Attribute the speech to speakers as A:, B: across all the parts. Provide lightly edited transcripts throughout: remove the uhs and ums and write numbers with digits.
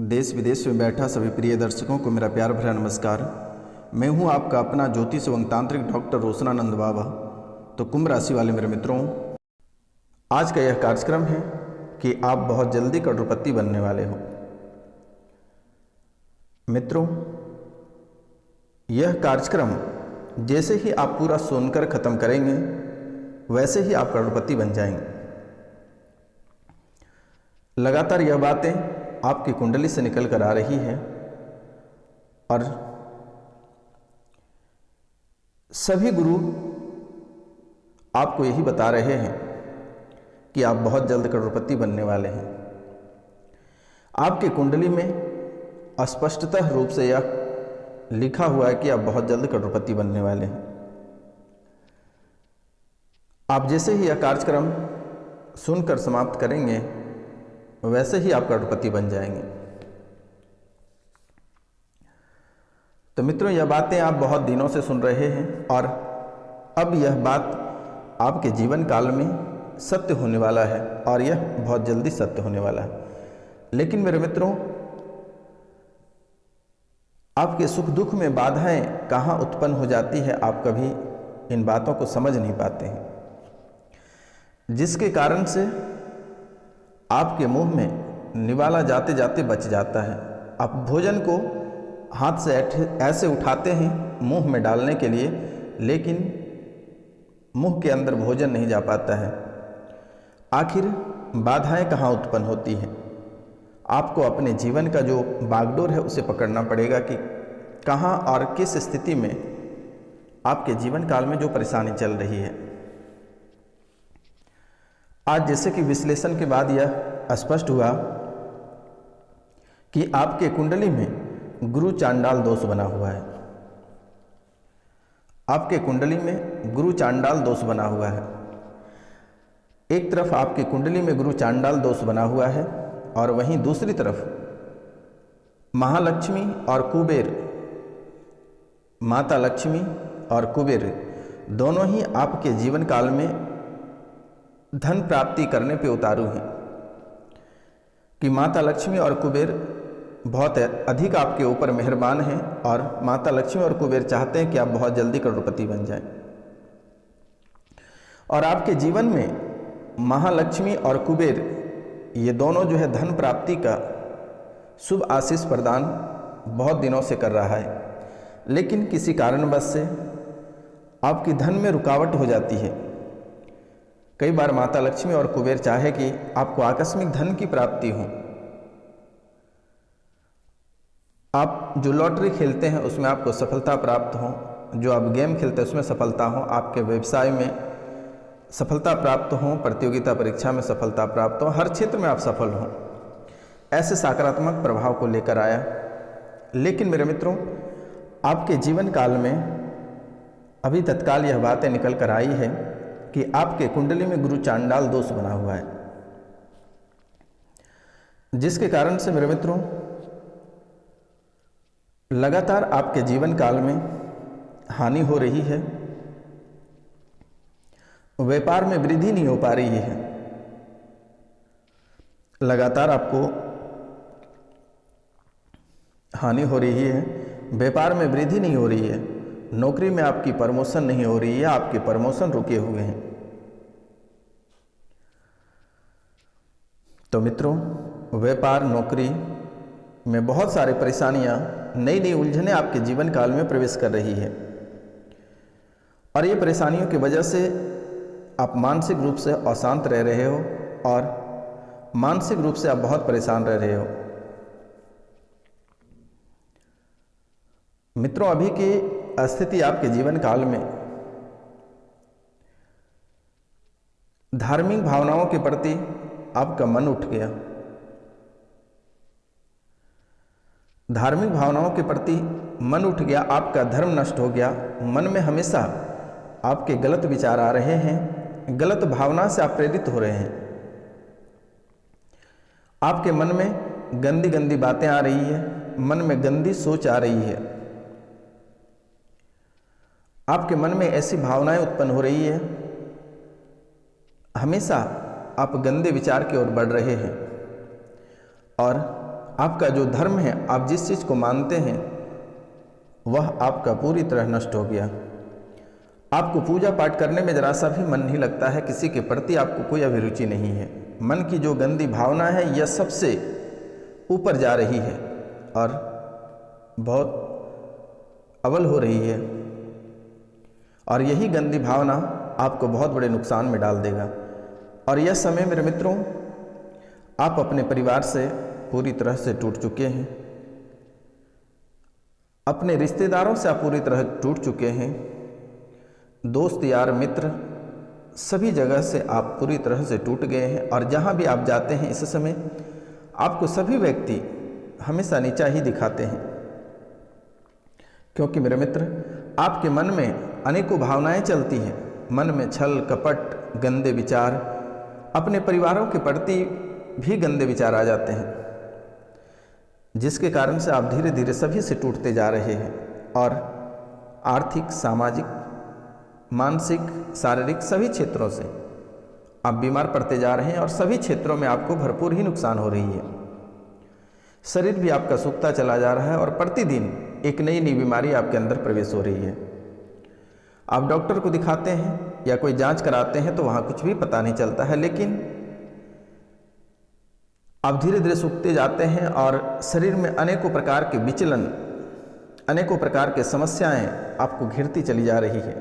A: देश विदेश में बैठा सभी प्रिय दर्शकों को मेरा प्यार भरा नमस्कार। मैं हूं आपका अपना ज्योतिष एवं तांत्रिक डॉक्टर रोशनानंद बाबा। तो कुंभ राशि वाले मेरे मित्रों, आज का यह कार्यक्रम है कि आप बहुत जल्दी करोड़पति बनने वाले हो। मित्रों, यह कार्यक्रम जैसे ही आप पूरा सुनकर खत्म करेंगे वैसे ही आप करोड़पति बन जाएंगे। लगातार यह बातें आपकी कुंडली से निकल कर आ रही है और सभी गुरु आपको यही बता रहे हैं कि आप बहुत जल्द करोड़पति बनने वाले हैं। आपकी कुंडली में स्पष्टतः रूप से यह लिखा हुआ है कि आप बहुत जल्द करोड़पति बनने वाले हैं। आप जैसे ही यह कार्यक्रम सुनकर समाप्त करेंगे वैसे ही आप करोड़पति बन जाएंगे। तो मित्रों, यह बातें आप बहुत दिनों से सुन रहे हैं और अब यह बात आपके जीवन काल में सत्य होने वाला है और यह बहुत जल्दी सत्य होने वाला है। लेकिन मेरे मित्रों, आपके सुख दुख में बाधाएं कहाँ उत्पन्न हो जाती है, आप कभी इन बातों को समझ नहीं पाते हैं, जिसके कारण से आपके मुंह में निवाला जाते जाते बच जाता है। आप भोजन को हाथ से ऐसे उठाते हैं मुंह में डालने के लिए, लेकिन मुंह के अंदर भोजन नहीं जा पाता है। आखिर बाधाएं कहाँ उत्पन्न होती हैं? आपको अपने जीवन का जो बागडोर है उसे पकड़ना पड़ेगा कि कहाँ और किस स्थिति में आपके जीवन काल में जो परेशानी चल रही है। आज जैसे कि विश्लेषण के बाद यह स्पष्ट हुआ कि आपके कुंडली में गुरु चांडाल दोष बना हुआ है। आपके कुंडली में गुरु चांडाल दोष बना हुआ है। एक तरफ आपकी कुंडली में गुरु चांडाल दोष बना हुआ है और वहीं दूसरी तरफ महालक्ष्मी और कुबेर, माता लक्ष्मी और कुबेर दोनों ही आपके जीवन काल में धन प्राप्ति करने पे उतारू हैं कि माता लक्ष्मी और कुबेर बहुत अधिक आपके ऊपर मेहरबान हैं और माता लक्ष्मी और कुबेर चाहते हैं कि आप बहुत जल्दी करोड़पति बन जाएं। और आपके जीवन में महालक्ष्मी और कुबेर ये दोनों जो है धन प्राप्ति का शुभ आशीष प्रदान बहुत दिनों से कर रहा है, लेकिन किसी कारणवश से आपकी धन में रुकावट हो जाती है। कई बार माता लक्ष्मी और कुबेर चाहे कि आपको आकस्मिक धन की प्राप्ति हो। आप जो लॉटरी खेलते हैं उसमें आपको सफलता प्राप्त हो, जो आप गेम खेलते हैं उसमें सफलता हो, आपके व्यवसाय में सफलता प्राप्त हो, प्रतियोगिता परीक्षा में सफलता प्राप्त हो, हर क्षेत्र में आप सफल हों, ऐसे सकारात्मक प्रभाव को लेकर आया। लेकिन मेरे मित्रों, आपके जीवन काल में अभी तत्काल यह बातें निकल कर आई है कि आपके कुंडली में गुरु चांडाल दोष बना हुआ है, जिसके कारण से मेरे मित्रों लगातार आपके जीवन काल में हानि हो रही है। व्यापार में वृद्धि नहीं हो पा रही है। लगातार आपको हानि हो रही है, व्यापार में वृद्धि नहीं हो रही है, नौकरी में आपकी प्रमोशन नहीं हो रही है, आपके प्रमोशन रुके हुए हैं। तो मित्रों, व्यापार नौकरी में बहुत सारी परेशानियां, नई नई उलझनें आपके जीवन काल में प्रवेश कर रही है और ये परेशानियों की वजह से आप मानसिक रूप से अशांत रह रहे हो और मानसिक रूप से आप बहुत परेशान रह रहे हो। मित्रों, अभी की स्थिति आपके जीवन काल में धार्मिक भावनाओं के प्रति आपका मन उठ गया। धार्मिक भावनाओं के प्रति मन उठ गया, आपका धर्म नष्ट हो गया। मन में हमेशा आपके गलत विचार आ रहे हैं, गलत भावना से आप प्रेरित हो रहे हैं। आपके मन में गंदी गंदी बातें आ रही है, मन में गंदी सोच आ रही है, आपके मन में ऐसी भावनाएं उत्पन्न हो रही है, हमेशा आप गंदे विचार की ओर बढ़ रहे हैं और आपका जो धर्म है, आप जिस चीज़ को मानते हैं, वह आपका पूरी तरह नष्ट हो गया। आपको पूजा पाठ करने में जरा सा भी मन नहीं लगता है, किसी के प्रति आपको कोई अभिरुचि नहीं है। मन की जो गंदी भावना है यह सबसे ऊपर जा रही है और बहुत अव्वल हो रही है, और यही गंदी भावना आपको बहुत बड़े नुकसान में डाल देगा। और यह समय मेरे मित्रों, आप अपने परिवार से पूरी तरह से टूट चुके हैं, अपने रिश्तेदारों से आप पूरी तरह टूट चुके हैं, दोस्त यार मित्र सभी जगह से आप पूरी तरह से टूट गए हैं। और जहाँ भी आप जाते हैं इस समय आपको सभी व्यक्ति हमेशा नीचा ही दिखाते हैं, क्योंकि मेरे मित्र आपके मन में अनेकों भावनाएं चलती हैं। मन में छल कपट, गंदे विचार, अपने परिवारों के प्रति भी गंदे विचार आ जाते हैं, जिसके कारण से आप धीरे धीरे सभी से टूटते जा रहे हैं और आर्थिक, सामाजिक, मानसिक, शारीरिक सभी क्षेत्रों से आप बीमार पड़ते जा रहे हैं और सभी क्षेत्रों में आपको भरपूर ही नुकसान हो रही है। शरीर भी आपका सूखता चला जा रहा है और प्रतिदिन एक नई नई बीमारी आपके अंदर प्रवेश हो रही है। आप डॉक्टर को दिखाते हैं या कोई जांच कराते हैं तो वहाँ कुछ भी पता नहीं चलता है, लेकिन आप धीरे धीरे सूखते जाते हैं और शरीर में अनेकों प्रकार के विचलन, अनेकों प्रकार के समस्याएं आपको घिरती चली जा रही है।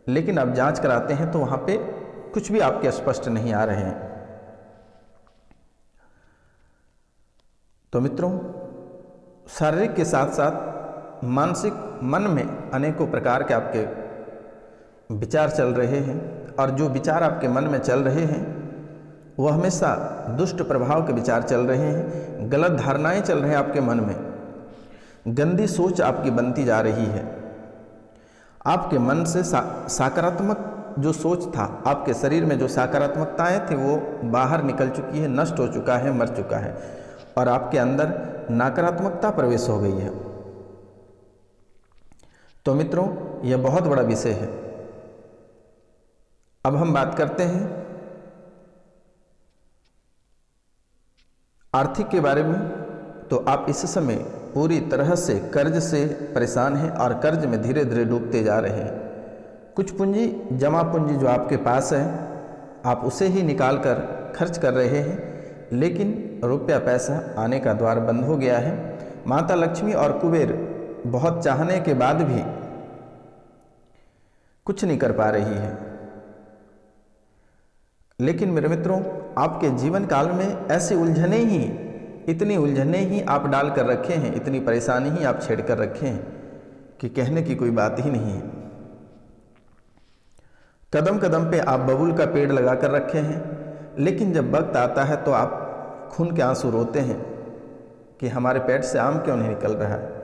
A: लेकिन आप जांच कराते हैं तो वहाँ पे कुछ भी आपके स्पष्ट नहीं आ रहे हैं। तो मित्रों, शारीरिक के साथ साथ मानसिक, मन में अनेकों प्रकार के आपके विचार चल रहे हैं, और जो विचार आपके मन में चल रहे हैं वह हमेशा दुष्ट प्रभाव के विचार चल रहे हैं, गलत धारणाएं चल रहे हैं आपके मन में, गंदी सोच आपकी बनती जा रही है। आपके मन से सकारात्मक जो सोच था, आपके शरीर में जो सकारात्मकताएं थी वो बाहर निकल चुकी है, नष्ट हो चुका है, मर चुका है, और आपके अंदर नकारात्मकता प्रवेश हो गई है। तो मित्रों, यह बहुत बड़ा विषय है। अब हम बात करते हैं आर्थिक के बारे में। तो आप इस समय पूरी तरह से कर्ज से परेशान हैं और कर्ज में धीरे धीरे डूबते जा रहे हैं। कुछ पूंजी, जमा पूंजी जो आपके पास है, आप उसे ही निकाल कर खर्च कर रहे हैं, लेकिन रुपया पैसा आने का द्वार बंद हो गया है। माता लक्ष्मी और कुबेर बहुत चाहने के बाद भी कुछ नहीं कर पा रही है। लेकिन मेरे मित्रों, आपके जीवन काल में ऐसी उलझने ही, इतनी उलझने ही आप डाल कर रखे हैं, इतनी परेशानी ही आप छेड़ कर रखे हैं कि कहने की कोई बात ही नहीं है। कदम कदम पे आप बबूल का पेड़ लगा कर रखे हैं, लेकिन जब वक्त आता है तो आप खून के आंसू रोते हैं कि हमारे पेट से आम क्यों नहीं निकल रहा है।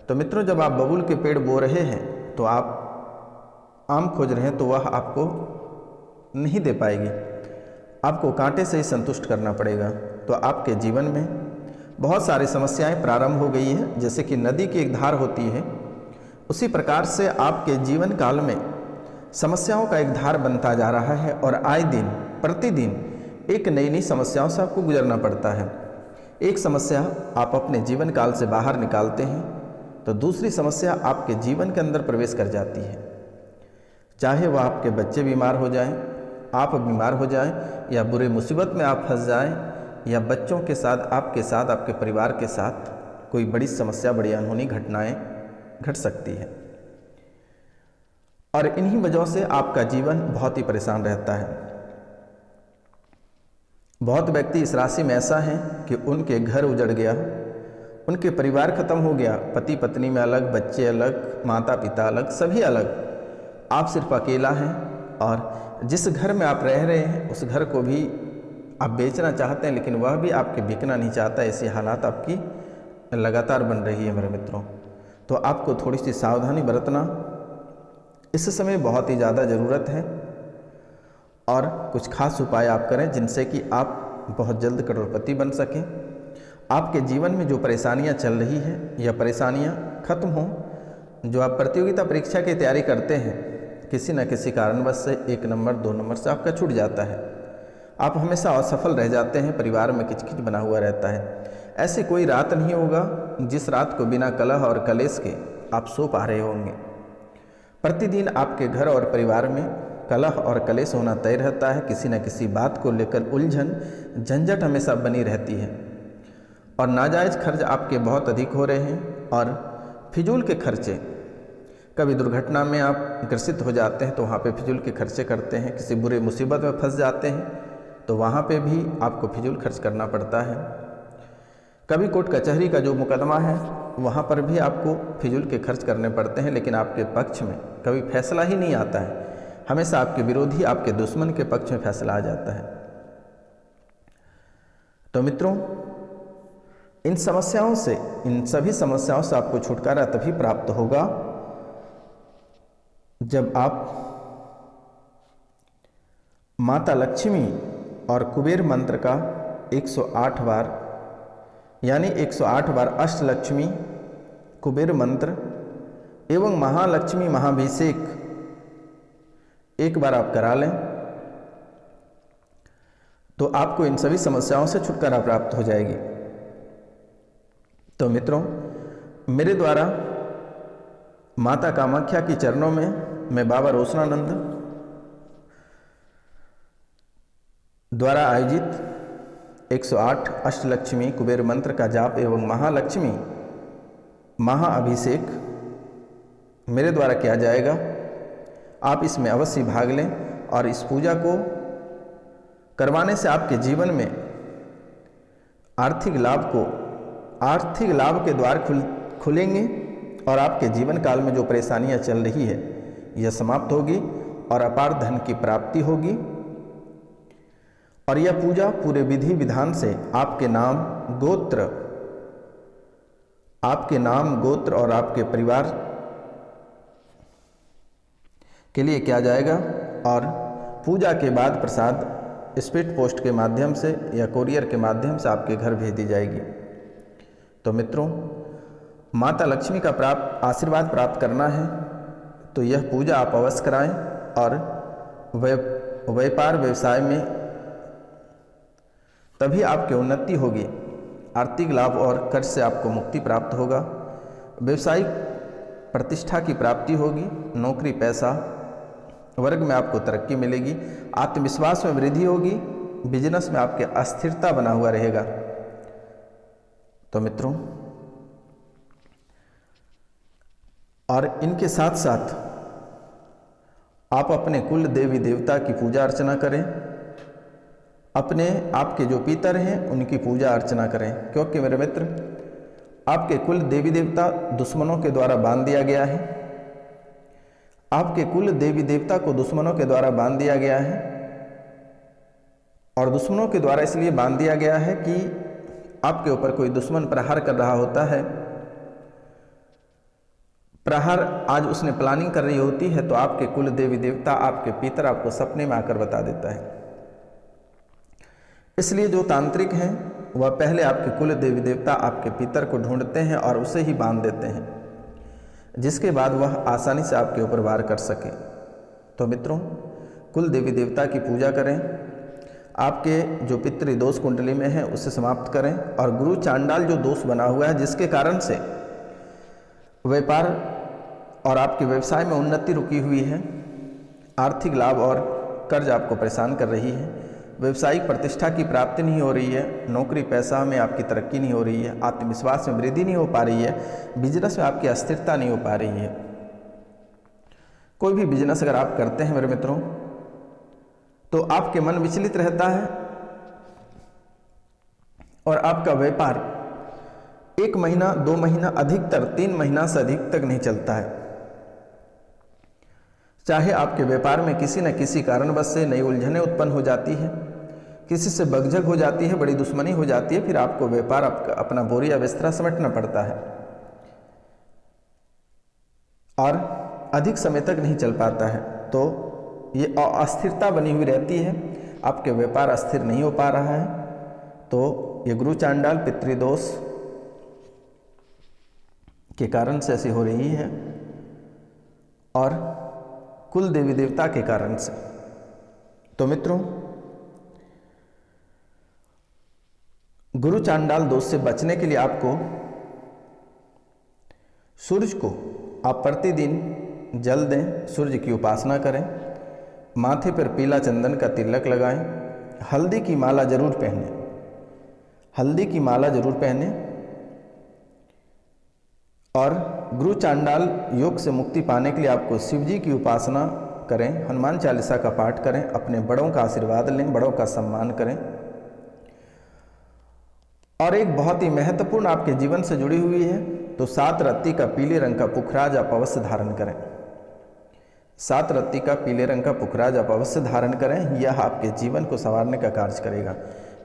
A: तो मित्रों, जब आप बबूल के पेड़ बो रहे हैं तो आप आम खोज रहे हैं तो वह आपको नहीं दे पाएगी, आपको कांटे से ही संतुष्ट करना पड़ेगा। तो आपके जीवन में बहुत सारी समस्याएं प्रारंभ हो गई है। जैसे कि नदी की एक धार होती है, उसी प्रकार से आपके जीवन काल में समस्याओं का एक धार बनता जा रहा है और आए दिन, प्रतिदिन एक नई नई समस्याओं से आपको गुजरना पड़ता है। एक समस्या आप अपने जीवन काल से बाहर निकालते हैं तो दूसरी समस्या आपके जीवन के अंदर प्रवेश कर जाती है। चाहे वह आपके बच्चे बीमार हो जाएं, आप बीमार हो जाएं, या बुरे मुसीबत में आप फंस जाएं, या बच्चों के साथ, आपके परिवार के साथ कोई बड़ी समस्या, बड़ी अनहोनी घटनाएं घट सकती है। और इन्हीं वजहों से आपका जीवन बहुत ही परेशान रहता है। बहुत व्यक्ति इस राशि में ऐसा हैं कि उनके घर उजड़ गया, उनके परिवार खत्म हो गया, पति पत्नी में अलग, बच्चे अलग, माता पिता अलग, सभी अलग, आप सिर्फ अकेला हैं। और जिस घर में आप रह रहे हैं उस घर को भी आप बेचना चाहते हैं, लेकिन वह भी आपके बिकना नहीं चाहता। ऐसी हालात आपकी लगातार बन रही है मेरे मित्रों। तो आपको थोड़ी सी सावधानी बरतना इस समय बहुत ही ज़्यादा ज़रूरत है, और कुछ खास उपाय आप करें जिनसे कि आप बहुत जल्द करोड़पति बन सकें। आपके जीवन में जो परेशानियां चल रही है, यह परेशानियां खत्म हों। जो आप प्रतियोगिता परीक्षा की तैयारी करते हैं, किसी न किसी कारणवश से 1 नंबर 2 नंबर से आपका छूट जाता है, आप हमेशा असफल रह जाते हैं, परिवार में किचकिच बना हुआ रहता है। ऐसी कोई रात नहीं होगा जिस रात को बिना कलह और कलेश के आप सो पा रहे होंगे। प्रतिदिन आपके घर और परिवार में कलह और कलेश होना तय रहता है। किसी न किसी बात को लेकर उलझन झंझट हमेशा बनी रहती है और नाजायज़ खर्च आपके बहुत अधिक हो रहे हैं और फिजूल के खर्चे, कभी दुर्घटना में आप ग्रसित हो जाते हैं तो वहाँ पे फिजूल के खर्चे करते हैं। किसी बुरे मुसीबत में फंस जाते हैं तो वहाँ पे भी आपको फिजूल खर्च करना पड़ता है। कभी कोर्ट कचहरी का जो मुकदमा है वहाँ पर भी आपको फिजूल के खर्च करने पड़ते हैं, लेकिन आपके पक्ष में कभी फैसला ही नहीं आता है। हमेशा आपके विरोधी, आपके दुश्मन के पक्ष में फैसला आ जाता है। तो मित्रों, इन समस्याओं से, इन सभी समस्याओं से आपको छुटकारा तभी प्राप्त होगा जब आप माता लक्ष्मी और कुबेर मंत्र का 108 बार, यानी 108 बार अष्टलक्ष्मी कुबेर मंत्र एवं महालक्ष्मी महाभिषेक एक बार आप करा लें तो आपको इन सभी समस्याओं से छुटकारा प्राप्त हो जाएगी। तो मित्रों, मेरे द्वारा माता कामाख्या की चरणों में मैं बाबा रोशनानंद द्वारा आयोजित 108 अष्टलक्ष्मी कुबेर मंत्र का जाप एवं महालक्ष्मी महाअभिषेक मेरे द्वारा किया जाएगा। आप इसमें अवश्य भाग लें और इस पूजा को करवाने से आपके जीवन में आर्थिक लाभ के द्वार खुलेंगे और आपके जीवन काल में जो परेशानियां चल रही है यह समाप्त होगी और अपार धन की प्राप्ति होगी। और यह पूजा पूरे विधि विधान से आपके नाम गोत्र और आपके परिवार के लिए किया जाएगा और पूजा के बाद प्रसाद स्पीड पोस्ट के माध्यम से या कोरियर के माध्यम से आपके घर भेज दी जाएगी। तो मित्रों, माता लक्ष्मी का आशीर्वाद प्राप्त करना है तो यह पूजा आप अवश्य कराएं और व्यापार व्यवसाय में तभी आपकी उन्नति होगी, आर्थिक लाभ और कर्ज से आपको मुक्ति प्राप्त होगा, व्यवसायिक प्रतिष्ठा की प्राप्ति होगी, नौकरी पैसा वर्ग में आपको तरक्की मिलेगी, आत्मविश्वास में वृद्धि होगी, बिजनेस में आपके अस्थिरता बना हुआ रहेगा। तो मित्रों, और इनके साथ साथ आप अपने कुल देवी देवता की पूजा अर्चना करें, आपके जो पितर हैं उनकी पूजा अर्चना करें, क्योंकि मेरे मित्र आपके कुल देवी देवता दुश्मनों के द्वारा बांध दिया गया है। आपके कुल देवी देवता को दुश्मनों के द्वारा बांध दिया गया है और दुश्मनों के द्वारा इसलिए बांध दिया गया है कि आपके ऊपर कोई दुश्मन प्रहार कर रहा होता है। प्रहार आज उसने प्लानिंग कर रही होती है तो आपके कुल देवी देवता, आपके पितर आपको सपने में आकर बता देता है। इसलिए जो तांत्रिक हैं वह पहले आपके कुल देवी देवता, आपके पितर को ढूंढते हैं और उसे ही बांध देते हैं, जिसके बाद वह आसानी से आपके ऊपर वार कर सके। तो मित्रों, कुल देवी देवता की पूजा करें, आपके जो पितृ दोष कुंडली में है उसे समाप्त करें और गुरु चांडाल जो दोष बना हुआ है जिसके कारण से व्यापार और आपके व्यवसाय में उन्नति रुकी हुई है, आर्थिक लाभ और कर्ज आपको परेशान कर रही है, व्यवसायिक प्रतिष्ठा की प्राप्ति नहीं हो रही है, नौकरी पैसा में आपकी तरक्की नहीं हो रही है, आत्मविश्वास में वृद्धि नहीं हो पा रही है, बिजनेस में आपकी अस्थिरता नहीं हो पा रही है। कोई भी बिजनेस अगर आप करते हैं मेरे मित्रों तो आपके मन विचलित रहता है और आपका व्यापार 1 महीना 2 महीना अधिकतर 3 महीना से अधिक तक नहीं चलता है। चाहे आपके व्यापार में किसी न किसी कारणवश से नई उलझनें उत्पन्न हो जाती है, किसी से बगझग हो जाती है, बड़ी दुश्मनी हो जाती है, फिर आपको व्यापार अपना बोरिया बिस्तरा समेटना पड़ता है और अधिक समय तक नहीं चल पाता है। तो ये अस्थिरता बनी हुई रहती है, आपके व्यापार अस्थिर नहीं हो पा रहा है। तो ये गुरु चांडाल पितृदोष के कारण से ऐसी हो रही है और कुल देवी देवता के कारण से। तो मित्रों, गुरु चांडाल दोष से बचने के लिए आपको सूर्य को आप प्रतिदिन जल दें, सूर्य की उपासना करें, माथे पर पीला चंदन का तिलक लगाएं, हल्दी की माला जरूर पहनें, हल्दी की माला जरूर पहनें और गुरु चांडाल योग से मुक्ति पाने के लिए आपको शिव जी की उपासना करें, हनुमान चालीसा का पाठ करें, अपने बड़ों का आशीर्वाद लें, बड़ों का सम्मान करें। और एक बहुत ही महत्वपूर्ण आपके जीवन से जुड़ी हुई है, तो 7 रत्ती का पीले रंग का पुखराज आप अवश्य धारण करें। 7 रत्ती का पीले रंग का पुखराज आप अवश्य धारण करें, यह आपके जीवन को संवारने का कार्य करेगा।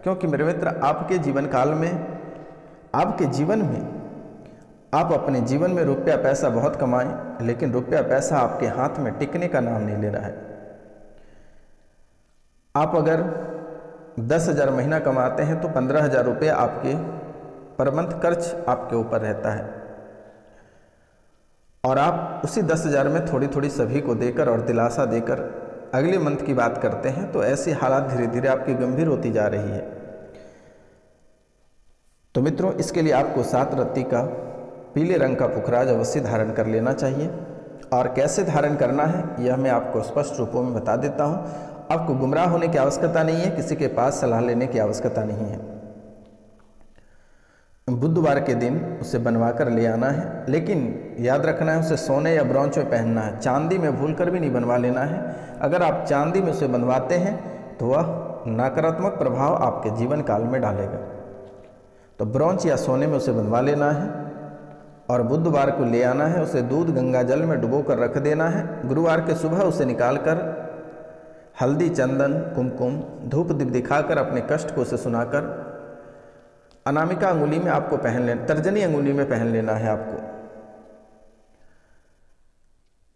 A: क्योंकि मेरे मित्र, आपके जीवन काल में, आपके जीवन में आप अपने जीवन में रुपया पैसा बहुत कमाएं, लेकिन रुपया पैसा आपके हाथ में टिकने का नाम नहीं ले रहा है। आप अगर 10,000 महीना कमाते हैं तो 15,000 रुपये आपके पर मंथ खर्च आपके ऊपर रहता है, और आप उसी 10,000 में थोड़ी थोड़ी सभी को देकर और दिलासा देकर अगले मंथ की बात करते हैं। तो ऐसी हालात धीरे धीरे आपकी गंभीर होती जा रही है। तो मित्रों, इसके लिए आपको 7 रत्ती का पीले रंग का पुखराज अवश्य धारण कर लेना चाहिए। और कैसे धारण करना है यह मैं आपको स्पष्ट रूपों में बता देता हूँ। आपको गुमराह होने की आवश्यकता नहीं है, किसी के पास सलाह लेने की आवश्यकता नहीं है। बुधवार के दिन उसे बनवा कर ले आना है, लेकिन याद रखना है उसे सोने या ब्रॉन्ज में पहनना है, चांदी में भूल कर भी नहीं बनवा लेना है। अगर आप चांदी में उसे बनवाते हैं तो वह नकारात्मक प्रभाव आपके जीवन काल में डालेगा। तो ब्रॉन्ज या सोने में उसे बनवा लेना है और बुधवार को ले आना है। उसे दूध गंगा जल में डुबो कर रख देना है। गुरुवार के सुबह उसे निकाल कर हल्दी, चंदन, कुमकुम, धूप दीप दिखाकर अपने कष्ट को उसे सुनाकर अनामिका अंगुली में आपको पहन लेना, तर्जनी अंगुली में पहन लेना है आपको।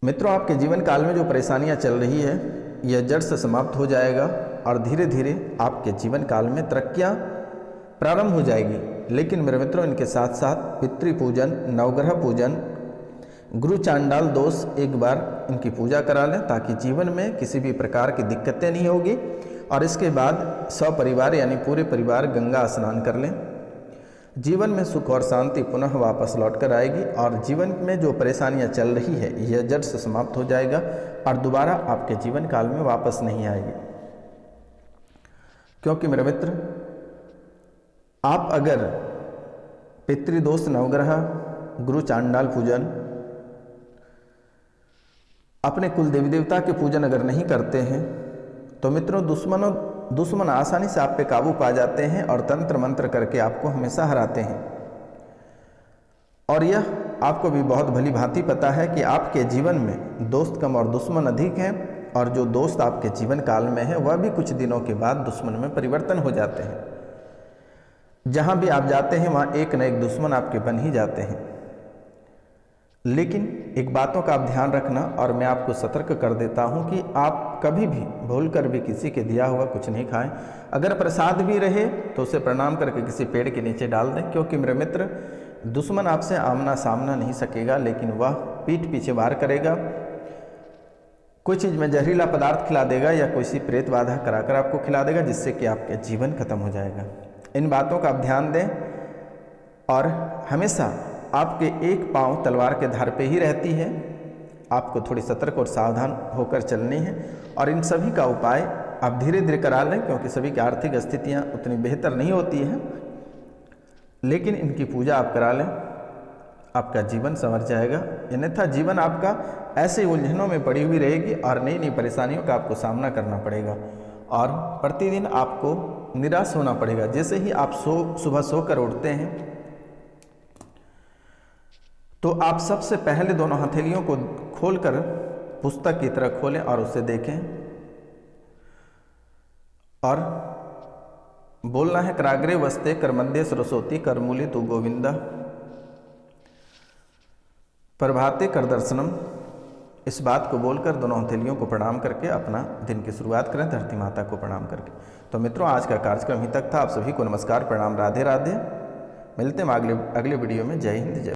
A: मित्रों, आपके जीवन काल में जो परेशानियां चल रही है यह जड़ से समाप्त हो जाएगा और धीरे धीरे आपके जीवन काल में तरक्कियां प्रारंभ हो जाएगी। लेकिन मेरे मित्रों, इनके साथ साथ पितृ पूजन, नवग्रह पूजन, गुरु चांडाल दोष एक बार इनकी पूजा करा लें, ताकि जीवन में किसी भी प्रकार की दिक्कतें नहीं होगी। और इसके बाद सपरिवार यानी पूरे परिवार गंगा स्नान कर लें। जीवन में सुख और शांति पुनः वापस लौट कर आएगी और जीवन में जो परेशानियां चल रही है यह जड़ से समाप्त हो जाएगा और दोबारा आपके जीवन काल में वापस नहीं आएगी। क्योंकि मेरे मित्र, आप अगर पितृदोष, नवग्रह, गुरु चांडाल पूजन, अपने कुल देवी देवता के पूजन अगर नहीं करते हैं तो मित्रों, दुश्मन आसानी से आप पे काबू पा जाते हैं और तंत्र मंत्र करके आपको हमेशा हराते हैं। और यह आपको भी बहुत भली भांति पता है कि आपके जीवन में दोस्त कम और दुश्मन अधिक हैं, और जो दोस्त आपके जीवन काल में है वह भी कुछ दिनों के बाद दुश्मन में परिवर्तन हो जाते हैं। जहाँ भी आप जाते हैं वहाँ एक न एक दुश्मन आपके बन ही जाते हैं। लेकिन एक बातों का आप ध्यान रखना, और मैं आपको सतर्क कर देता हूं कि आप कभी भी भूलकर भी किसी के दिया हुआ कुछ नहीं खाएं। अगर प्रसाद भी रहे तो उसे प्रणाम करके किसी पेड़ के नीचे डाल दें। क्योंकि मेरे मित्र, दुश्मन आपसे आमना सामना नहीं सकेगा, लेकिन वह पीठ पीछे वार करेगा। कोई चीज़ में जहरीला पदार्थ खिला देगा या कोई प्रेत बाधा कराकर आपको खिला देगा, जिससे कि आपके जीवन खत्म हो जाएगा। इन बातों का आप ध्यान दें और हमेशा आपके एक पांव तलवार के धार पे ही रहती है। आपको थोड़ी सतर्क और सावधान होकर चलनी है और इन सभी का उपाय आप धीरे धीरे करा लें, क्योंकि सभी की आर्थिक स्थितियां उतनी बेहतर नहीं होती हैं। लेकिन इनकी पूजा आप करा लें, आपका जीवन संवर जाएगा। अन्यथा जीवन आपका ऐसे उलझनों में पड़ी हुई रहेगी और नई नई परेशानियों का आपको सामना करना पड़ेगा और प्रतिदिन आपको निराश होना पड़ेगा। जैसे ही आप सुबह सोकर उठते हैं तो आप सबसे पहले दोनों हथेलियों को खोलकर पुस्तक की तरह खोलें और उसे देखें और बोलना है, कराग्रे वस्ते कर मध्य सरस्वती कर मूले तू गोविंदा प्रभाते कर दर्शनम। इस बात को बोलकर दोनों हथेलियों को प्रणाम करके अपना दिन की शुरुआत करें, धरती माता को प्रणाम करके। तो मित्रों, आज का कार्यक्रम ही तक था। आप सभी को नमस्कार, प्रणाम, राधे राधे। मिलते हैं अगले वीडियो में। जय हिंद, जय